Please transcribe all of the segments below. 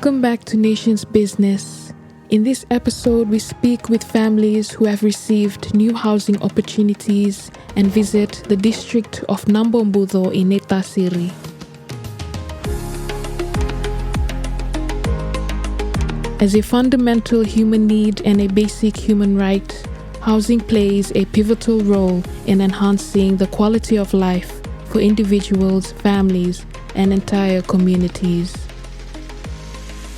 Welcome back to Nation's Business. In this episode, we speak with families who have received new housing opportunities and visit the district of Nambombudho in Netasiri. As a fundamental human need and a basic human right, housing plays a pivotal role in enhancing the quality of life for individuals, families, and entire communities.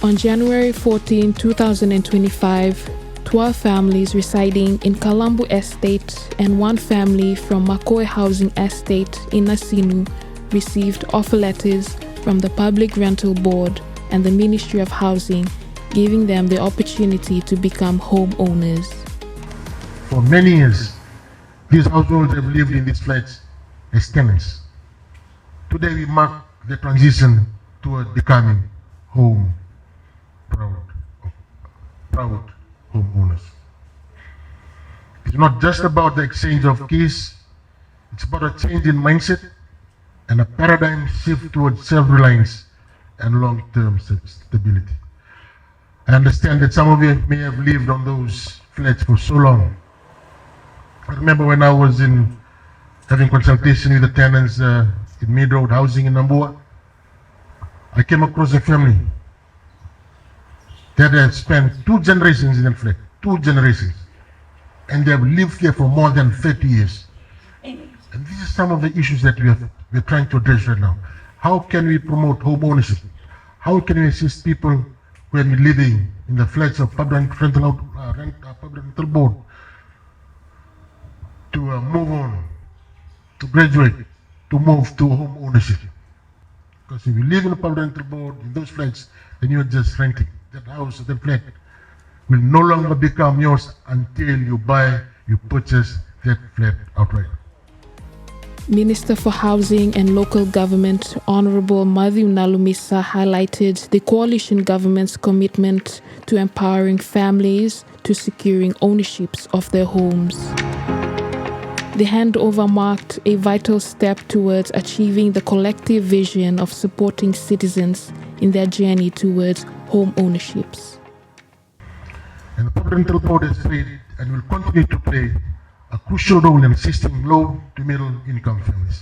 On January 14, 2025, 12 families residing in Kalambu Estate and one family from Makoe Housing Estate in Nasinu received offer letters from the Public Rental Board and the Ministry of Housing, giving them the opportunity to become homeowners. For many years, these households have lived in these flats as tenants. Today we mark the transition toward becoming proud homeowners. It's not just about the exchange of keys, it's about a change in mindset and a paradigm shift towards self-reliance and long-term stability. I understand that some of you may have lived on those flats for so long. I remember when I was having consultation with the tenants in Mid Road Housing in Nambua, I came across a family that had spent 2 generations in that flat, 2 generations, and they have lived there for more than 30 years. And these are some of the issues that we're trying to address right now. How can we promote home ownership? How can we assist people who have been living in the flats of Public Rental Board to move on, to graduate, to move to home ownership? Because if you live in a Public Rental Board, in those flats, then you're just renting. That house, that flat will no longer become yours until you purchase that flat outright. Minister for Housing and Local Government, Honorable Matthew Nalumisa, highlighted the coalition government's commitment to empowering families to securing ownerships of their homes. The handover marked a vital step towards achieving the collective vision of supporting citizens in their journey towards home ownerships. And the Public Rental Board has played and will continue to play a crucial role in assisting low to middle income families.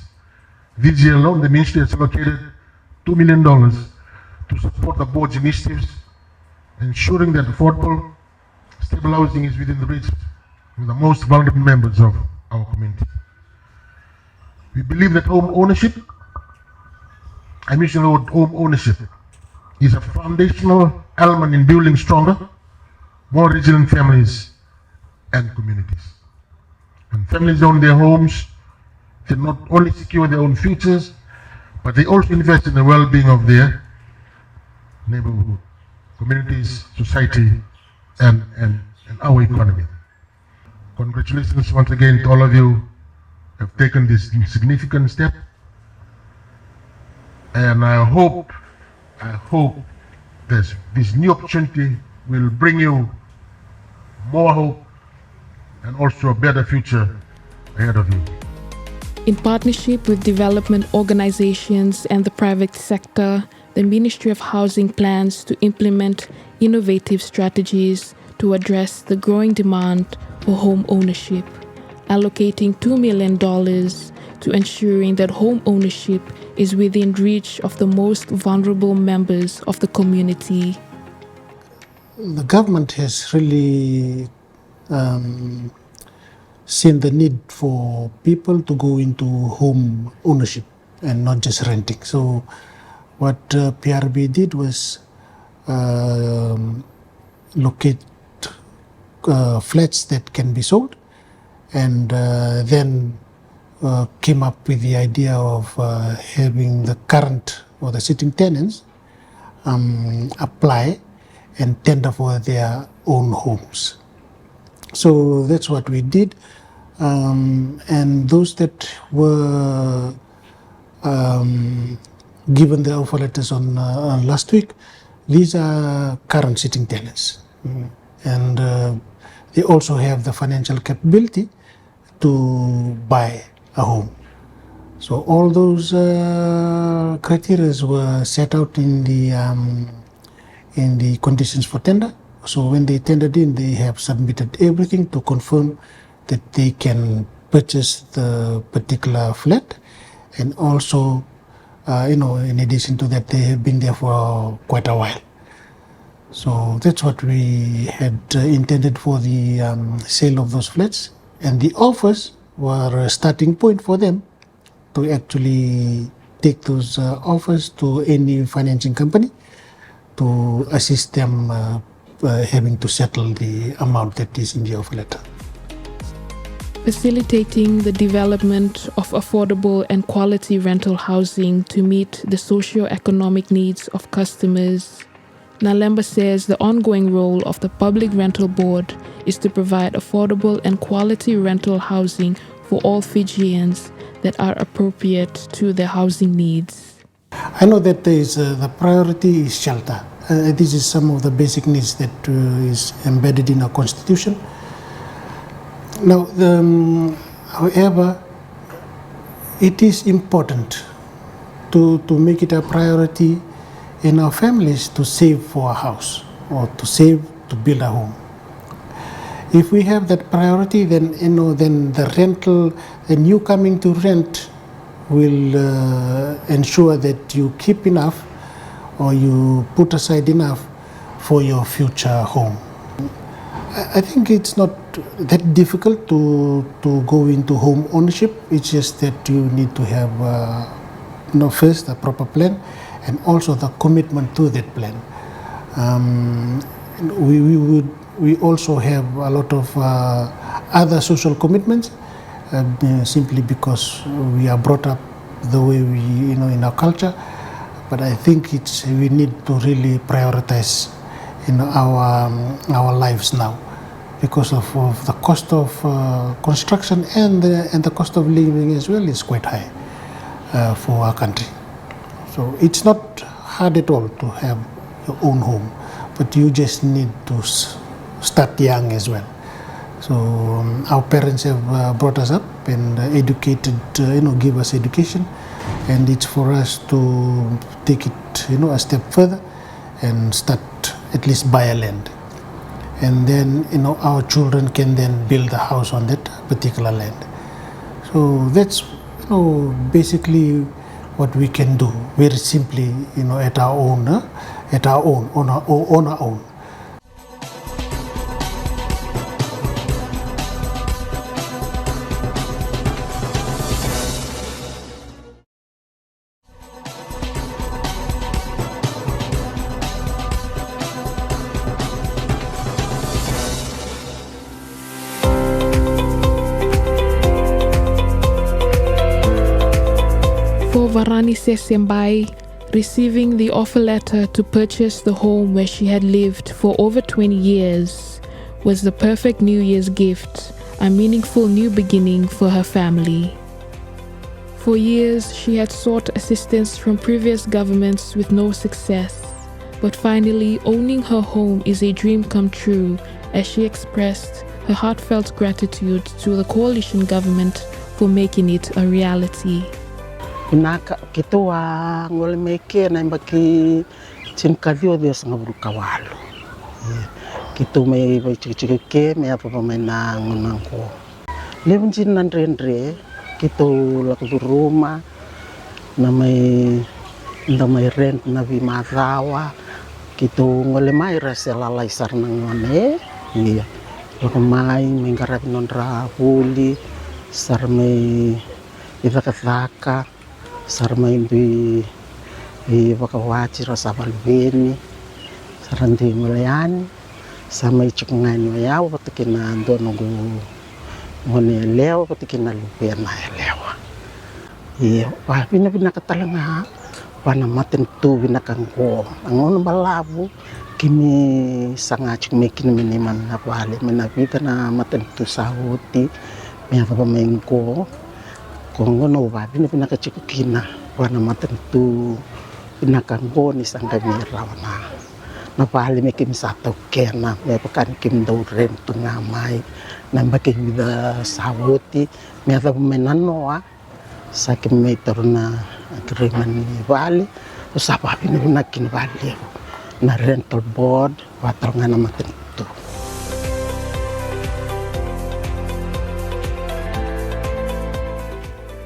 This year alone, the Ministry has allocated $2 million to support the board's initiatives, ensuring that affordable, stable housing is within the reach of the most vulnerable members of our community. We believe that home ownership, I mention the word home ownership, is a foundational element in building stronger, more resilient families and communities. When families own their homes, they not only secure their own futures, but they also invest in the well-being of their neighborhood, communities, society, and our economy. Congratulations once again to all of you who have taken this significant step. And I hope that this new opportunity will bring you more hope and also a better future ahead of you. In partnership with development organizations and the private sector, the Ministry of Housing plans to implement innovative strategies to address the growing demand for home ownership, allocating $2 million to ensuring that home ownership is within reach of the most vulnerable members of the community. The government has really seen the need for people to go into home ownership and not just renting. So what PRB did was locate flats that can be sold, and then came up with the idea of having the current or the sitting tenants apply and tender for their own homes. So that's what we did, and those that were given the offer letters on last week, these are current sitting tenants, and they also have the financial capability to buy a home. So all those criteria were set out in in the conditions for tender. So when they tendered in, they have submitted everything to confirm that they can purchase the particular flat, and also, in addition to that, they have been there for quite a while. So that's what we had intended for the sale of those flats, and the offers were a starting point for them to actually take those offers to any financing company to assist them having to settle the amount that is in the offer letter. Facilitating the development of affordable and quality rental housing to meet the socio-economic needs of customers. Nalemba says the ongoing role of the Public Rental Board is to provide affordable and quality rental housing for all Fijians that are appropriate to their housing needs. I know that there is the priority is shelter. This is some of the basic needs that is embedded in our constitution. Now, however, it is important to make it a priority in our families to save for a house or to save to build a home. If we have that priority, then then the rental, and you coming to rent, will ensure that you keep enough or you put aside enough for your future home. I think it's not that difficult to go into home ownership. It's just that you need to have first a proper plan, and also the commitment to that plan. We also have a lot of other social commitments, simply because we are brought up the way we, in our culture. But I think we need to really prioritize our lives now, because of the cost of construction and the cost of living as well is quite high for our country. So it's not hard at all to have your own home, but you just need to start young as well. So our parents have brought us up and educated, give us education, and it's for us to take it, a step further and start at least buy a land. And then, our children can then build a house on that particular land. So that's, basically what we can do very simply, on our own. For Varani Sesembai, receiving the offer letter to purchase the home where she had lived for over 20 years was the perfect New Year's gift, a meaningful new beginning for her family. For years, she had sought assistance from previous governments with no success, but finally owning her home is a dream come true, as she expressed her heartfelt gratitude to the coalition government for making it a reality. Naka kitua ngole meke na mbaki chinkadio Dios ngaburu kawalo. Kitu me chike me apa pamena ngonangko. Levin chin nandrendre kitu la rumah na may rent na vimazawa kitu ngole mai rasela laisar nangone. Iya. Rumai mengarap nondra puli sarmei itakataka sarmai di wakawaci rasa balbeni sarandi mulayani samai cikngani ya patikina ndo nungu ngone lewa patikina lupena lewa iya wa pina katalanga wana maten tu bina kangko angon balabu kini sangat mekin miniman na pale menapita na maten tu sahuti me apa pamengko Kongo no va pina kachikukina wana matentu pina kango ni sangga mirawana na pahali me kim sato kena me pakan kim do rentu ngamai na mbake vida sabuti me ata menanoa sakim me torna agreement ni vale usapa pina kin vale na rental board watalngana matentu.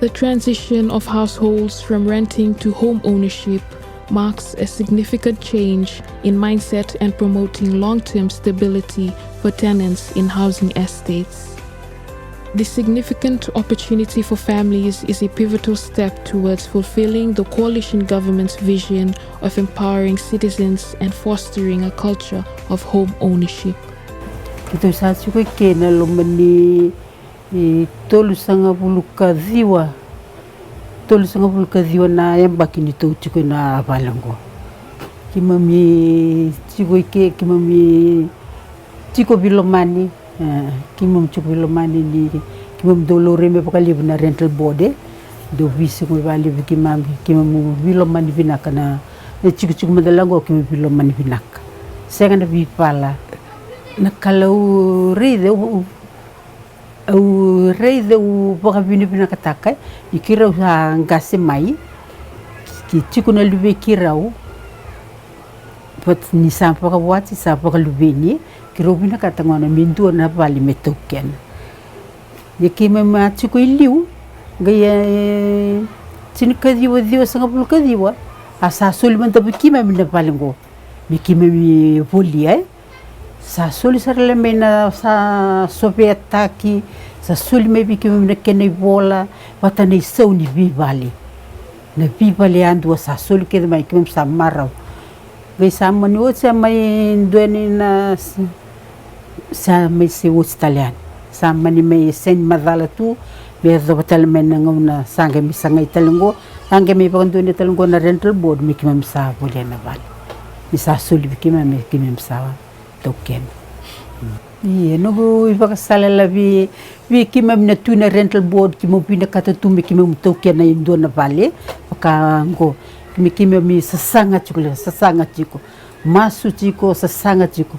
The transition of households from renting to home ownership marks a significant change in mindset and promoting long-term stability for tenants in housing estates. This significant opportunity for families is a pivotal step towards fulfilling the coalition government's vision of empowering citizens and fostering a culture of home ownership. Ito sa suko kena lomani tolu sanga bulukaziwa na yambaki ni to chiko na balango kimami chiko ke kimami chiko bilomani kimam chiko bilomani ni kimam dolore me pakali na rental board do visi ko vali kimam bilomani vinaka na chiko madalango kimam bilomani vinaka seganda vipala na kalau rede au rede u baka vini kataka ikira sa ngase mai ki chiko na lube kirau pot ni sampa ka wati sampa ka lube ni kiro bina katangona mindu na vali metoken ye kime ma chiko iliu gaya chinikadiwa diwa sanga bulkadiwa asa solimanta bikime mina valingo mikime mi volia sa soli sarele mena sa sovietaki sa soli me biki me kene bola watane sau ni vivali na vivali andu sa soli ke mai kim sa marau ve sa mani o sa mai ndweni na sa mai se o italian sa mani mai sen madala tu be do batal mena ngona sanga mi sanga italengo sanga mi paganduni italengo na rental board mi kim sa bolia na vali mi sa soli biki me kim sa token no ipakasala la vi kimam na tuna rental board kimo pina katatu mi kimam token na indo na vale pakango mi kimam sasanga chiko masu chiko sasanga chiko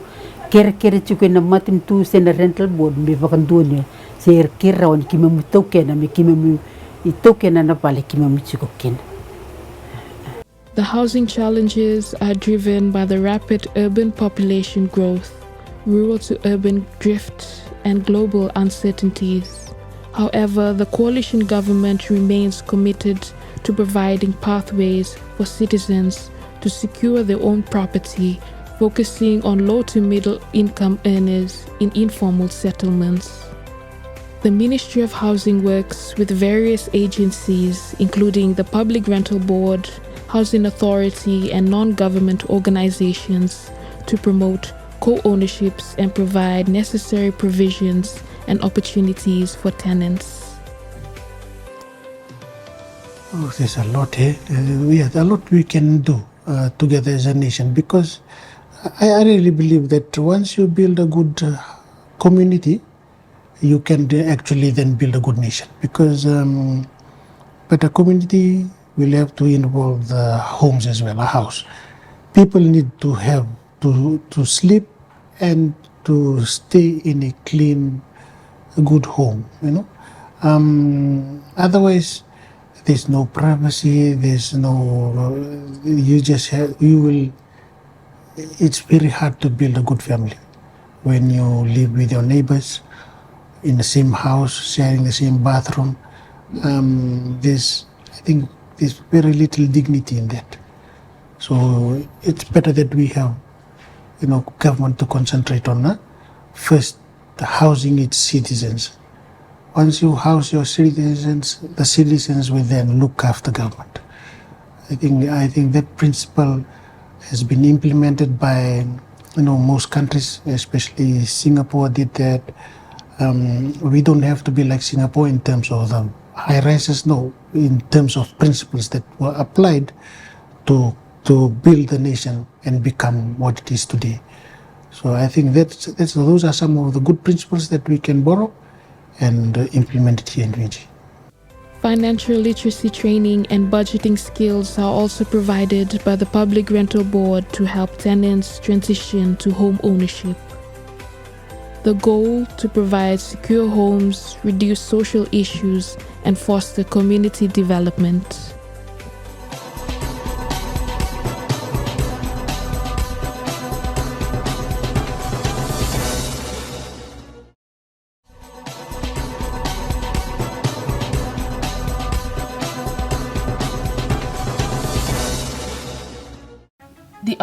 kere chiko na matin tu se na rental board mi pakandoni se kera on kimam token na mi kimam I token na vale kimam chiko ken. The housing challenges are driven by the rapid urban population growth, rural to urban drift, and global uncertainties. However, the coalition government remains committed to providing pathways for citizens to secure their own property, focusing on low to middle income earners in informal settlements. The Ministry of Housing works with various agencies, including the Public Rental Board, Housing Authority, and non-government organizations to promote co-ownerships and provide necessary provisions and opportunities for tenants. Oh, there's a lot here. A lot we can do together as a nation, because I really believe that once you build a good community, you can actually then build a good nation. Because but a community will have to involve the homes as well, a house. People need to have to sleep and to stay in a clean, good home, Otherwise, there's no privacy, there's no, it's very hard to build a good family when you live with your neighbors in the same house, sharing the same bathroom. I think there's very little dignity in that. So it's better that we have, government to concentrate on first the housing its citizens. Once you house your citizens, the citizens will then look after government. I think that principle has been implemented by most countries, especially Singapore did that. We don't have to be like Singapore in terms of the high rises, no, in terms of principles that were applied to build the nation and become what it is today. So I think those are some of the good principles that we can borrow and implement it here in Fiji. Financial literacy training and budgeting skills are also provided by the Public Rental Board to help tenants transition to home ownership. The goal to provide secure homes, reduce social issues, and foster community development.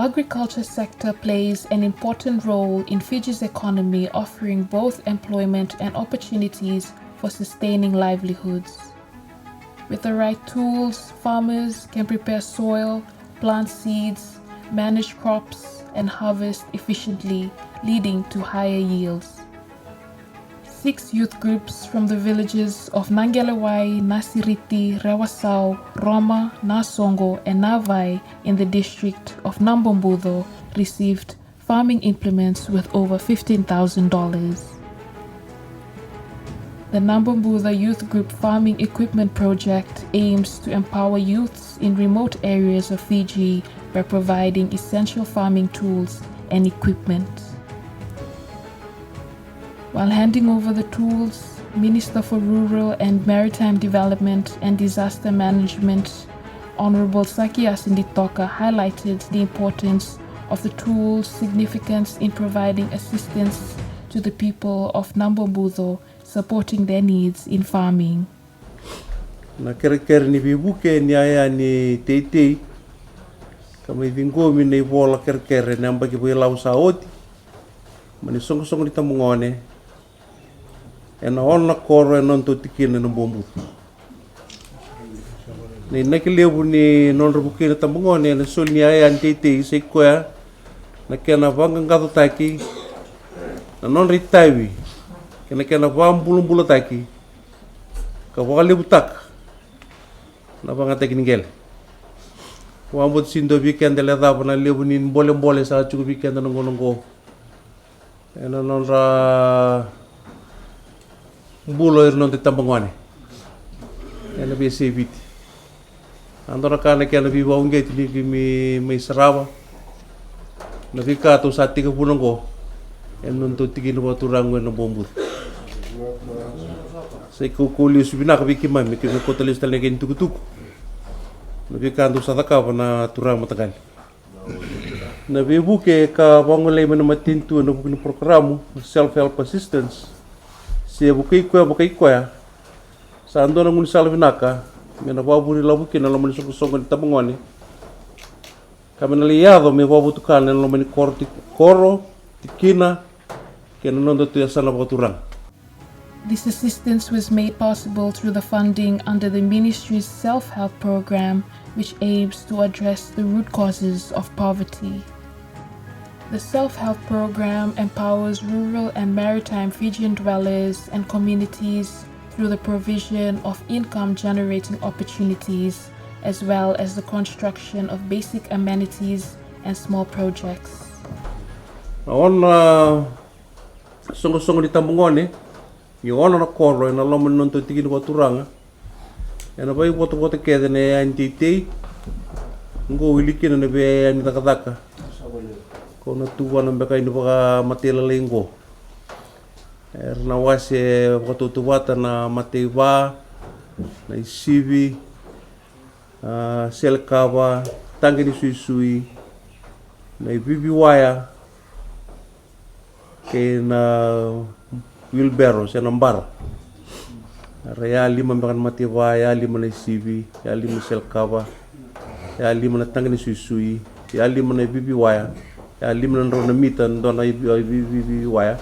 agriculture sector plays an important role in Fiji's economy, offering both employment and opportunities for sustaining livelihoods. With the right tools, farmers can prepare soil, plant seeds, manage crops, and harvest efficiently, leading to higher yields. 6 youth groups from the villages of Nangelewai, Nasiriti, Rewasau, Roma, Nasongo, and Navai in the district of Nambombudo received farming implements with over $15,000. The Nambombudo Youth Group Farming Equipment Project aims to empower youths in remote areas of Fiji by providing essential farming tools and equipment. While handing over the tools, Minister for Rural and Maritime Development and Disaster Management, Honorable Sakias Nditoka, highlighted the importance of the tools' significance in providing assistance to the people of Nambombudo, supporting their needs in farming. Na kere ni bibuke ni aya ni teitei kama ivingomi na ivola kere na ambaki bwe lau saoti mani songo ni tamungone na ona koro non to tikine no bombu ni nakelebu ni non rubuke na tamungone na sol ni aya ni teitei se koya na kena vanga ngato taki na non ritaiwi kena vambulu taki ka walebu tak na vanga tekningel wambot sindo weekend le da bana lebu ni mbole sa chu weekend no ngongo ena non ra mbulo non te tambangone ena be sevit andora kana kena bi waunge tili mi sarawa na vika to sa tiga punongo non to tigino waturango no bombu sai kukuli subina ka biki mami ke ko tele stale ke tukutuku no bi kandu sadaka na turang matagal na bi buke ka bangole men matintu no bukin programu self help assistance se bukai ko ya sa ando na ngun salvinaka mena baburi labuke na lamani songo ni tabangone kamena liado me babu tukane no lamani koro tikina ke no ndo tu yasana baturang. This assistance was made possible through the funding under the ministry's self-help program, which aims to address the root causes of poverty. The self-help program empowers rural and maritime Fijian dwellers and communities through the provision of income-generating opportunities, as well as the construction of basic amenities and small projects. Songo di tambungone ni ona na koro na lomo non to tigini ko turanga ena bai boto kede ne antitei ngo wiliki na be ani takataka ko na tuwa na beka ini baka matela lengo na wase boto tuwata na mateva na isivi selkava tangini sui na bibi waya ke na wheelbarrow sa nambar ya 5 makan matiwa ya 5 na CV ya 5 selkava ya 5 na tangani sui ya 5 na bibi waya ya 5 na ro na mitan do na bibi waya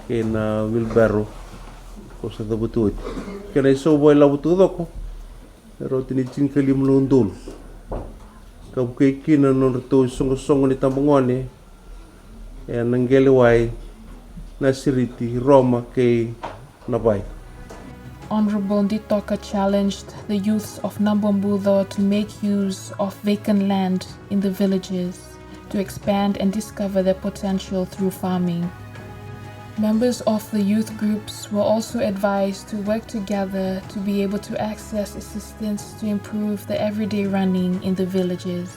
ke na wheelbarrow ko sa tabutut ke na so boy la butudo ko pero tini cingkali mulundul ka bukai kina non to songo ni tambongone ya Nangelewai, Nasiriti, Roma, Kay, Navai. Honorable Nditoka challenged the youths of Nambombudo to make use of vacant land in the villages to expand and discover their potential through farming. Members of the youth groups were also advised to work together to be able to access assistance to improve the everyday running in the villages.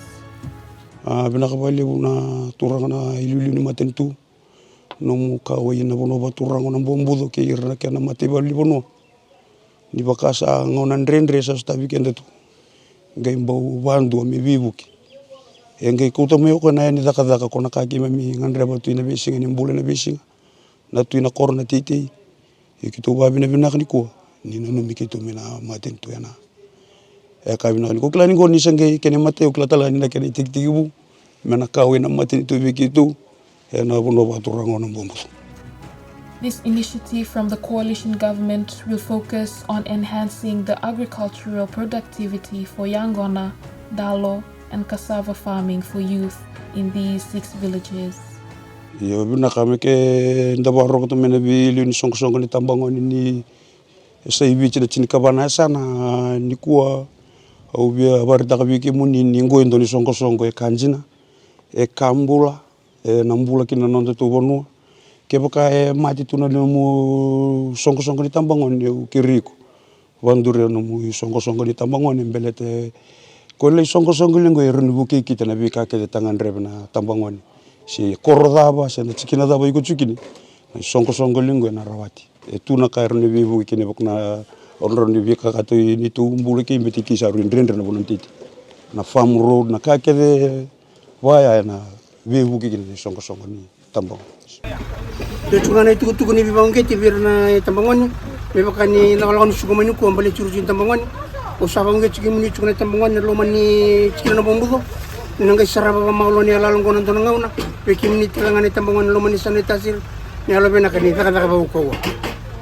Binakabali na turang na iluli ni matentu no kawai na bono baturang na bombudo ke irna ke na matibali bono ni bakasa ngonan rendre sa stabi kende tu ngai mbau bandu mi bibuki ngai kuto me ko na ni daka ko na kaki mi ngandre batu ina bisinga ni mbule na bisinga na tu ina korna titi e kito ba bina ni ko ni no mi kito mina matentu yana ka bina ni ko klani ko ni sangai kene mateo klatala ni na kene tiktibu mena kawe na matini tu wiki tu e na bono baturango na bombudo. This initiative from the coalition government will focus on enhancing the agricultural productivity for Yangona, Dalo, and cassava farming for youth in these 6 villages. Yo bina kami ke ndabaro ko mena bi ni song ni tambangoni ni sa ibichi na chini kabana sana ni kuwa au bia barita kabiki muni ni ngoindo ni song e kanjina e kambula e nambula kina nonde tu bonua ke baka e mati tuna le mu song ni tambangoni u kiriko vandure no mu song ni tambangoni mbelete ko le song lengo e runu buki kita na bi ka ke tangan rebna tambangoni si korodaba si na chikina daba iko chikini song lengo na rawati e tuna ka runu bi buki kine bokna onro ni bi ka to ni tu mbule ke mbeti ki sa rendre na bonantiti na farm road na ka ke waya na bi buki kine song ni tambang de tungana itu ni bi bangke ti bir na tambangoni be bakani na lawan sugumani ko ambale churu tambangoni o sabangke chiki muni chukuna tambangoni lo mani chikina bombugo nanga saraba maulo ni ala longono tono ngauna pe kimni tilangani tambangoni lo mani sanitasir ni ala bena kani taka ba ko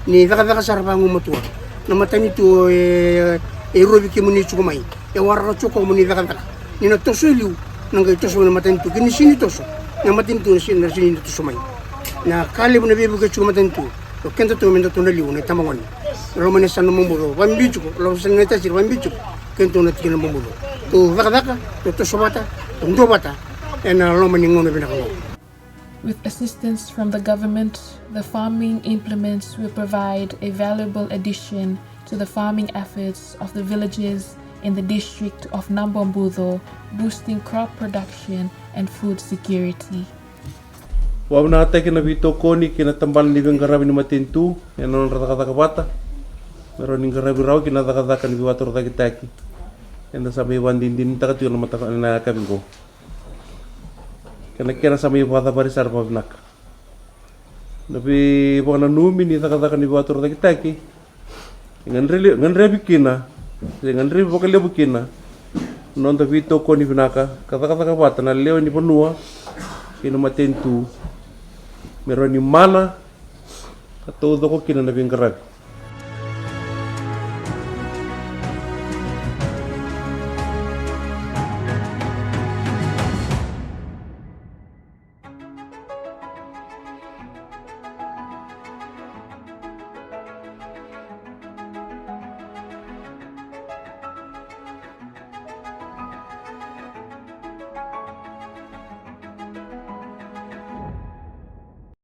ni taka saraba ngumatua na matani tu e robi kimuni chukumai e warra chuko muni taka ni na tosoliu nanga toso na matani tu kini sini toso na matani tu sini toso mai na kali bune bebu ke chukuma matani tu lo kenta tu menda tu na liu na tambangoni lo mani sanu mombulo wambichu lo sanitasir wambichu kento na tikina mombulo tu taka tu toso bata ndobata ena lo mani ngono bena ko. With assistance from the government, the farming implements will provide a valuable addition to the farming efforts of the villages in the district of Nambombudo, boosting crop production and food security. Wabna ata kina bitoko ni kina tambal ni garabi ni matintu, ena rata bata. Pero ni garabi raw kina taka ni biwator taki. Ena sabi wandin takatu na mata na kabingo. Kena sama ibu kata barisar pabnak. Tapi bukan numi ni taka ni buatur taki. Ngan rebi kina, ngan rebi bukan lebu kina. Non tapi toko ni binaka. Kata bata na leo ni penua. Kina matentu. Meron ni mana. Kata toko kina na bingkarabi.